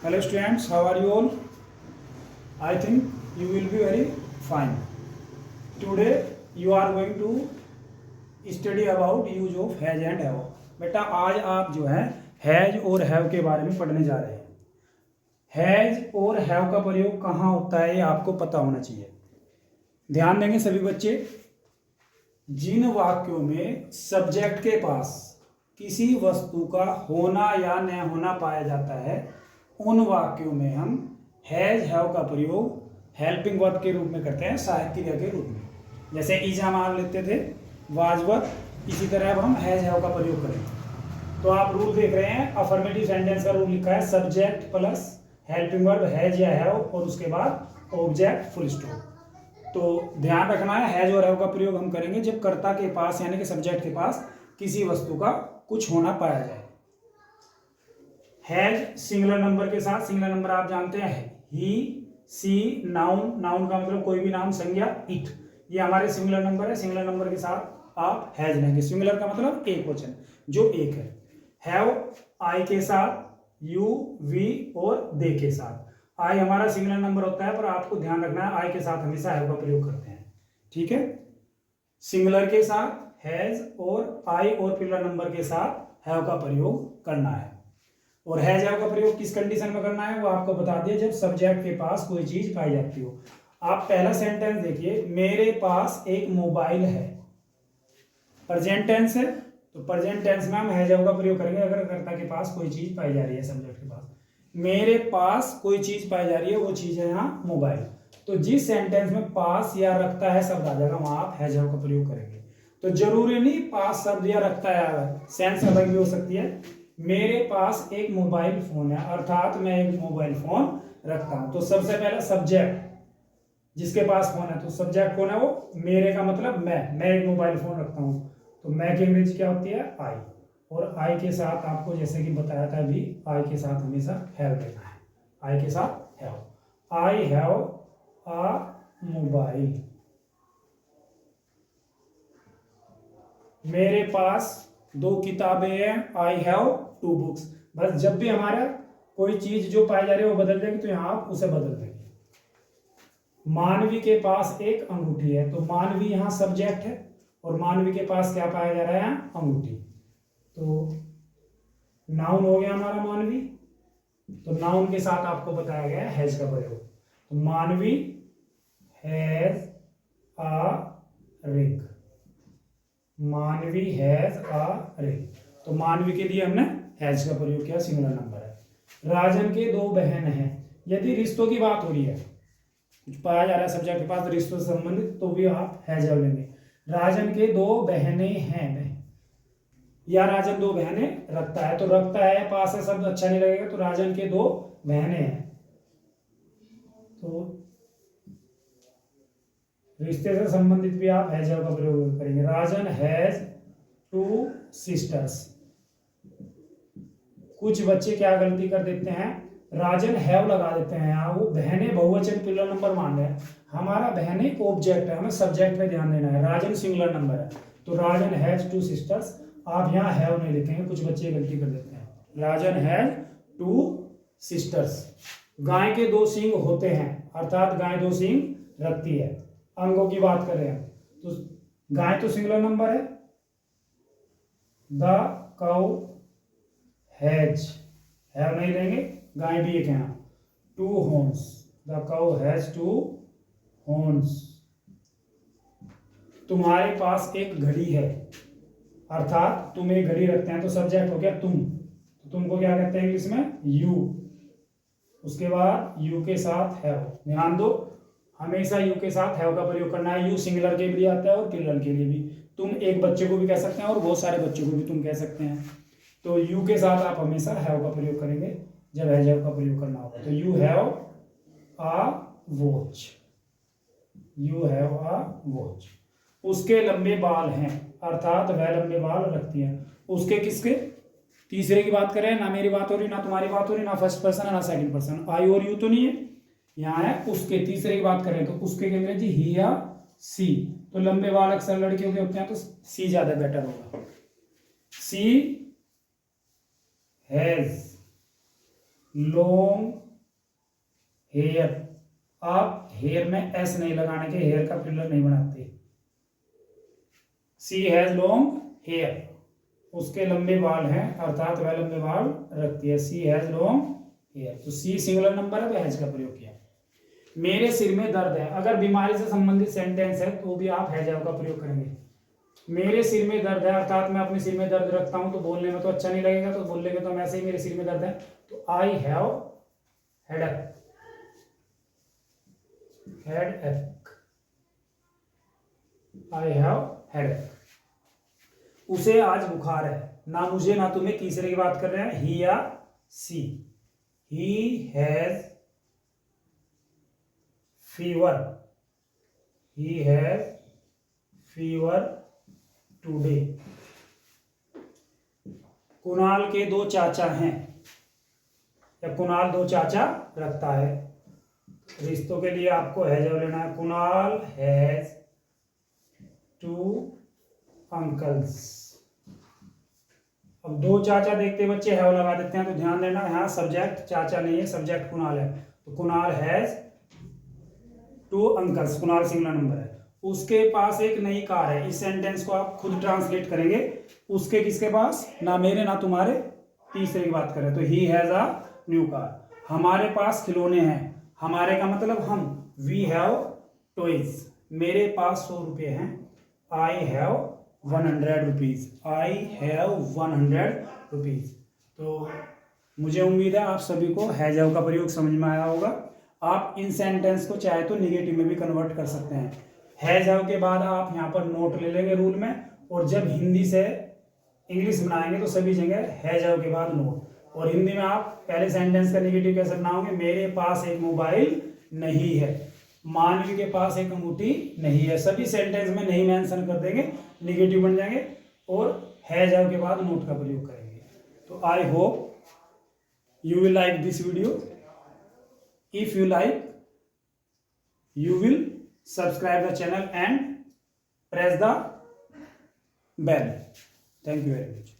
Hello students, how are you all? I think you will be very fine. Today you are going to study about use of has and have. बेटा आज आप जो है has और have के बारे में पढ़ने जा रहे हैं। हैज और हैव का प्रयोग कहाँ होता है ये आपको पता होना चाहिए। ध्यान देंगे सभी बच्चे। जिन वाक्यों में सब्जेक्ट के पास किसी वस्तु का होना या न होना पाया जाता है उन वाक्यों में हम हैज हैव का प्रयोग हेल्पिंग वर्ब के रूप में करते हैं, सहायक क्रिया के रूप में। जैसे इज हम मान लेते थे, वाज वर, इसी तरह अब हम हैज हैव का प्रयोग करेंगे। तो आप रूल देख रहे हैं, अफर्मेटिव सेंटेंस का रूल लिखा है subject plus helping verb has या हैव और उसके बाद ऑब्जेक्ट फुल स्टॉप। तो ध्यान रखना है हैज और हैव का प्रयोग हम करेंगे जब कर्ता के पास यानी कि सब्जेक्ट के पास किसी वस्तु का कुछ होना पाया जाए। हैज सिंगुलर नंबर के साथ, सिंगुलर नंबर आप जानते हैं ही, सी, नाउन, नाउन का मतलब कोई भी नाम, संज्ञा, इट, ये हमारे सिंगुलर नंबर है। सिंगुलर नंबर के साथ आप हैज लेंगे। सिंगुलर का मतलब एक वचन, जो एक है। हैव आई के साथ, यू, वी और दे के साथ। आई हमारा सिंगुलर नंबर होता है पर आपको ध्यान रखना है आई के साथ हमेशा हैव का प्रयोग करते हैं, ठीक है। सिंगुलर के साथ हैज और आई और प्लूरल नंबर के साथ हैव का प्रयोग करना है। और हैज हैव का प्रयोग किस कंडीशन में करना है वो आपको बता दिया, जब सब्जेक्ट के पास कोई चीज पाई जाती हो। आप पहला सेंटेंस देखिए, मेरे पास एक मोबाइल है। प्रेजेंट टेंस है तो प्रेजेंट टेंस में हम हैज हैव का प्रयोग करेंगे अगर कर्ता के पास कोई चीज पाई जा रही है सब्जेक्ट के पास। मेरे पास कोई चीज पाई जा रही है, वो चीज है यहाँ मोबाइल। तो जिस सेंटेंस में पास या रखता है शब्द आ जाएगा वहां आप हैज हैव का प्रयोग करेंगे। तो जरूरी नहीं पास शब्द या रखता है, सेंस अलग भी हो सकती है। मेरे पास एक मोबाइल फोन है अर्थात मैं एक मोबाइल फोन रखता हूं। तो सबसे पहले सब्जेक्ट जिसके पास फोन है, तो सब्जेक्ट कौन है वो, मेरे का मतलब मैं एक मोबाइल फोन रखता हूं। तो मैं की अंग्रेजी क्या होती है, आई। और आई के साथ आपको जैसे कि बताया था अभी, आई के साथ हमेशा हैव लेना है। आई के साथ have, I have a mobile. मेरे पास 2 किताबें हैं, आई हैव 2 बुक्स। बस जब भी हमारा कोई चीज जो पाई जा रही है वो बदल देंगे तो यहां आप उसे बदल देंगे। मानवी के पास एक अंगूठी है, तो मानवी यहां सब्जेक्ट है और मानवी के पास क्या पाया जा रहा है, अंगूठी। तो नाउन हो गया हमारा मानवी। तो नाउन के साथ आपको बताया गया है हैज का प्रयोग। तो मानवी हैज अ रिंग, मानवी हैज अ रिंग। तो मानवी के लिए हमने हैज का प्रयोग किया, सिंगुलर नंबर है। राजन के 2 बहन हैं। यदि रिश्तों की बात हो रही है, कुछ पाया जा रहा है सब्जेक्ट के पास रिश्तों से संबंधित, तो भी आप हैज लेंगे। राजन के 2 बहनें हैं, या राजन 2 बहनें रखता है। तो रखता है पास है शब्द अच्छा नहीं लगेगा, तो राजन के 2 बहनें हैं। तो रिश्ते से संबंधित भी आप हैज का प्रयोग करेंगे। राजन हैज 2 सिस्टर्स। कुछ बच्चे क्या गलती कर देते हैं, राजन हैव लगा देते हैं। यहाँ वो बहनें बहुवचन प्लूरल नंबर मान रहे हैं, हमारा बहनें ऑब्जेक्ट है, हमें सब्जेक्ट पे ध्यान देना है। राजन सिंगुलर नंबर है तो राजन हैज 2 सिस्टर्स। आप यहाँ हैव नहीं लिखेंगे, कुछ बच्चे गलती कर देते हैं। राजन हैज 2 सिस्टर्स। गाय के 2 सींग होते हैं अर्थात गाय 2 सींग रखती है। अंगों की बात कर रहे हैं तो गाय तो सिंगुलर नंबर है। द काउ हैज, हैव नहीं लेंगे, गाय भी एक है। 2 horns, the cow has 2 horns. तुम्हारे पास एक घड़ी है अर्थात तुम एक घड़ी रखते हैं, तो सब्जेक्ट हो गया तुम। तो तुमको क्या कहते हैं इंग्लिश में, यू। उसके बाद यू के साथ हैव। ध्यान दो, हमेशा यू के साथ हैव का प्रयोग करना है। यू सिंगुलर के लिए आता है और प्लूरल के लिए भी। तुम एक बच्चे को भी कह सकते हैं और बहुत सारे बच्चों को भी तुम कह सकते हैं। तो यू के साथ आप हमेशा हैव का प्रयोग करेंगे जब हैज हैव का प्रयोग करना होगा। तो you have a watch, you have a watch. उसके लंबे बाल हैं अर्थात वह लंबे बाल रखती है। उसके किसके, तीसरे की बात करें, ना मेरी बात हो रही, ना तुम्हारी बात हो रही, ना फर्स्ट पर्सन है ना सेकंड पर्सन। आई और यू तो नहीं है, यहाँ है उसके। तीसरे की बात करें तो उसके के अंग्रेजी ही या सी। तो लंबे बाल अक्सर लड़कियों के होते हैं तो सी ज्यादा बेटर होगा। सी हैज लॉन्ग हेयर। आप हेयर में एस नहीं लगाने के, हेयर का फिलर नहीं बनाते। सी हैज लॉन्ग हेयर, उसके लंबे बाल हैं, अर्थात वह लंबे बाल रखती है। सी हैज लॉन्ग हेयर, तो सी सिंगुलर नंबर है तो हैज का प्रयोग किया। मेरे सिर में दर्द है, अगर बीमारी से संबंधित सेंटेंस है तो भी आप हैज हैव का प्रयोग करेंगे। मेरे सिर में दर्द है, अर्थात मैं अपने सिर में दर्द रखता हूं, तो बोलने में तो अच्छा नहीं लगेगा, तो बोलने में तो हम ऐसे ही मेरे सिर में दर्द है, तो I have headache. Headache, I have headache. उसे आज बुखार है, ना मुझे ना तुम्हें, तीसरे की बात कर रहे हैं, ही या she. He has fever, he has fever today. Kunal के दो चाचा हैं, या कुणाल दो चाचा रखता है। रिश्तों के लिए आपको हैज लेना है। Kunal has two uncles. अब दो चाचा देखते बच्चे हैव लगा देते हैं, तो ध्यान देना यहाँ सब्जेक्ट चाचा नहीं है, सब्जेक्ट कुणाल है। तो Kunal has two uncles, Kunal singular number है। उसके पास एक नई कार है। इस सेंटेंस को आप खुद ट्रांसलेट करेंगे। उसके किसके पास, ना मेरे ना तुम्हारे, तीसरे की बात करें तो he has a new car. हमारे पास खिलौने हैं, हमारे का मतलब हम, वी हैव टॉयज। मेरे पास 100 रुपये हैं, I have 100 rupees, I have 100 rupees. तो मुझे उम्मीद है आप सभी को हैज हैव का प्रयोग समझ में आया होगा। आप इन सेंटेंस को चाहे तो निगेटिव में भी कन्वर्ट कर सकते हैं। हैज हैव के बाद आप यहाँ पर नोट ले लेंगे रूल में, और जब हिंदी से इंग्लिश बनाएंगे तो सभी जगह हैज हैव के बाद नोट। और हिंदी में आप पहले सेंटेंस का निगेटिव कैसे बनाओगे, मेरे पास एक मोबाइल नहीं है, मानवी के पास एक अंगूठी नहीं है। सभी सेंटेंस में नहीं मेंशन कर देंगे, निगेटिव बन जाएंगे, और हैज हैव के बाद नोट का प्रयोग करेंगे। तो I hope you will like this video. If you like, you will subscribe the channel and press the bell. Thank you very much.